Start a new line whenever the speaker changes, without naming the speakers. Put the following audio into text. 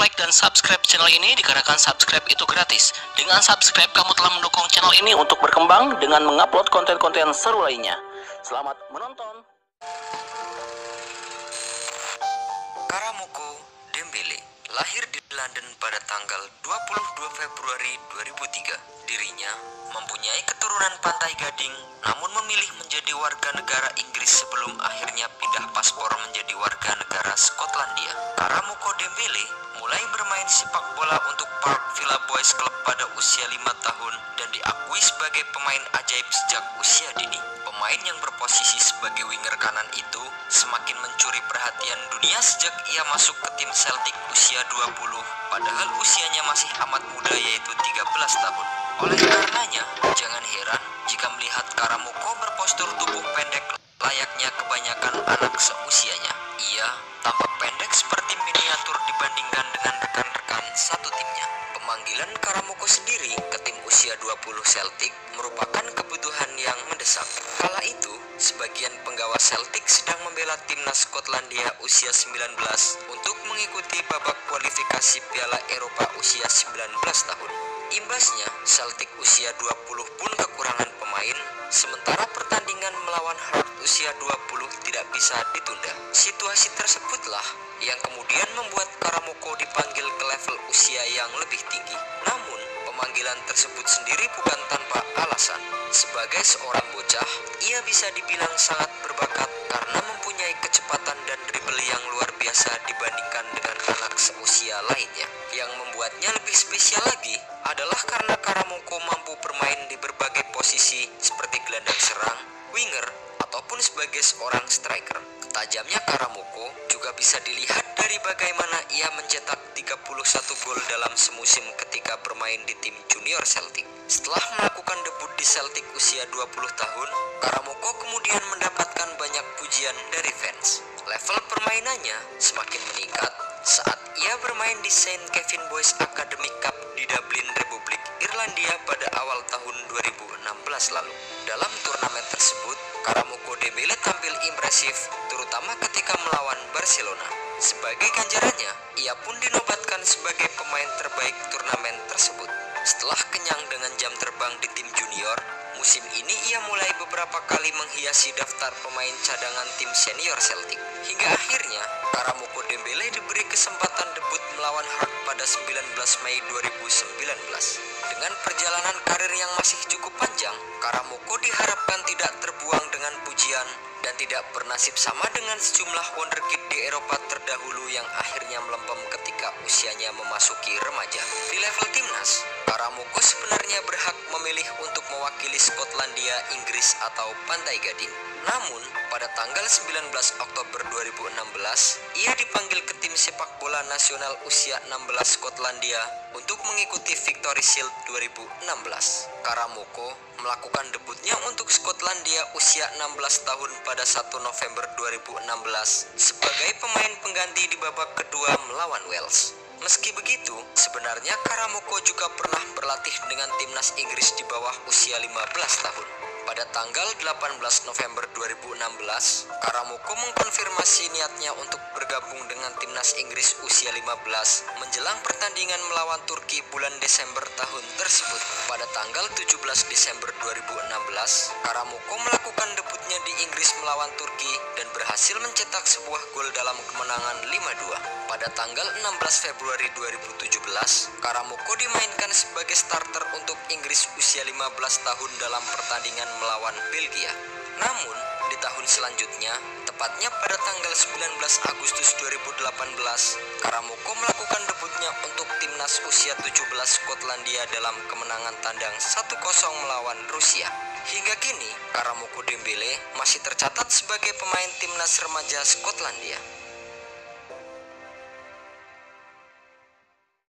like dan subscribe channel ini dikarenakan subscribe itu gratis. Dengan subscribe kamu telah mendukung channel ini untuk berkembang dengan mengupload konten-konten seru lainnya. Selamat menonton.
Karamoko Dembele lahir di London pada tanggal 22 Februari 2003. Dirinya mempunyai keturunan Pantai Gading, namun memilih menjadi warga negara Inggris sebelum akhirnya pindah paspor menjadi warga negara Skotlandia. Karamoko Dembele mulai bermain sepak bola untuk Park Villa Boys Club pada usia 5 tahun dan diakui sebagai pemain ajaib sejak usia dini. Pemain yang berposisi sebagai winger kanan itu semakin mencuri perhatian dunia sejak ia masuk ke tim Celtic usia 20, padahal usianya masih amat muda yaitu 13 tahun. Oleh karenanya, jangan heran jika melihat Karamoko berpostur tubuh pendek layaknya kebanyakan anak seusianya. Ia tampak pendek seperti miniatur dibandingkan dengan rekan-rekan satu timnya. Pemanggilan Karamoko sendiri ke tim usia 20 Celtic merupakan kebutuhan yang mendesak. Kala itu, sebagian penggawa Celtic sedang membela timnas Skotlandia usia 19 untuk mengikuti babak kualifikasi Piala Eropa usia 19 tahun. Imbasnya, Celtic usia 20 pun kekurangan pemain, sementara pertandingan melawan Hearts usia 20 tidak bisa ditunda. Situasi tersebutlah yang kemudian membuat Karamoko dipanggil ke level usia yang lebih tinggi. Namun, pemanggilan tersebut sendiri bukan tanpa alasan. Sebagai seorang bocah, ia bisa dibilang sangat berbakat karena mempunyai kecepatan dan dribble yang luar biasa dibandingkan dengan anak seusia lainnya. Yang membuatnya lebih spesial lagi adalah karena Karamoko mampu bermain di berbagai posisi seperti gelandang serang, winger, ataupun sebagai seorang striker. Ketajamnya Karamoko juga bisa dilihat dari bagaimana ia mencetak 31 gol dalam semusim ketika bermain di tim junior Celtic. Setelah melakukan debut di Celtic usia 20 tahun, Karamoko kemudian mendapatkan banyak pujian dari fans. Level permainannya semakin meningkat saat ia bermain di St. Kevin Boys Academy Cup di Dublin, Republik Irlandia pada awal tahun 2016 lalu. Dalam turnamen tersebut, Karamoko Dembele tampil impresif, terutama ketika melawan Barcelona. Sebagai ganjarannya, ia pun dinobatkan sebagai pemain terbaik turnamen tersebut. Setelah kenyang dengan jam terbang di tim junior, musim ini ia mulai beberapa kali menghiasi daftar pemain cadangan tim senior Celtic. Hingga akhirnya, Karamoko Dembele diberi kesempatan debut melawan Hearts pada 19 Mei 2019. Dengan perjalanan karir yang masih cukup panjang, Karamoko diharapkan tidak terbuang dengan pujian dan tidak bernasib sama dengan sejumlah wonderkid di Eropa terdahulu yang akhirnya melempem ketika usianya memasuki remaja. Di level timnas, Karamoko sebenarnya berhak memilih untuk mewakili Skotlandia, Inggris atau Pantai Gading. Namun, pada tanggal 19 Oktober 2016, ia dipanggil ke tim sepak bola nasional usia 16 Skotlandia untuk mengikuti Victory Shield 2016. Karamoko melakukan debutnya untuk Skotlandia usia 16 tahun pada 1 November 2016 sebagai pemain pengganti di babak kedua melawan Wales. Meski begitu, sebenarnya Karamoko juga pernah berlatih dengan timnas Inggris di bawah usia 15 tahun. Pada tanggal 18 November 2016, Karamoko mengkonfirmasi niatnya untuk bergabung dengan timnas Inggris usia 15 menjelang pertandingan melawan Turki bulan Desember tahun tersebut. Pada tanggal 17 Desember 2016, Karamoko melakukan debutnya di Inggris melawan Turki dan berhasil mencetak sebuah gol dalam kemenangan 5-2. Pada tanggal 16 Februari 2017, Karamoko dimainkan sebagai starter untuk Inggris usia 15 tahun dalam pertandingan melawan Belgia. Namun, di tahun selanjutnya, tepatnya pada tanggal 19 Agustus 2018, Karamoko melakukan debutnya untuk timnas usia 17 Skotlandia dalam kemenangan tandang 1-0 melawan Rusia. Hingga kini, Karamoko Dembele masih tercatat sebagai pemain timnas remaja Skotlandia.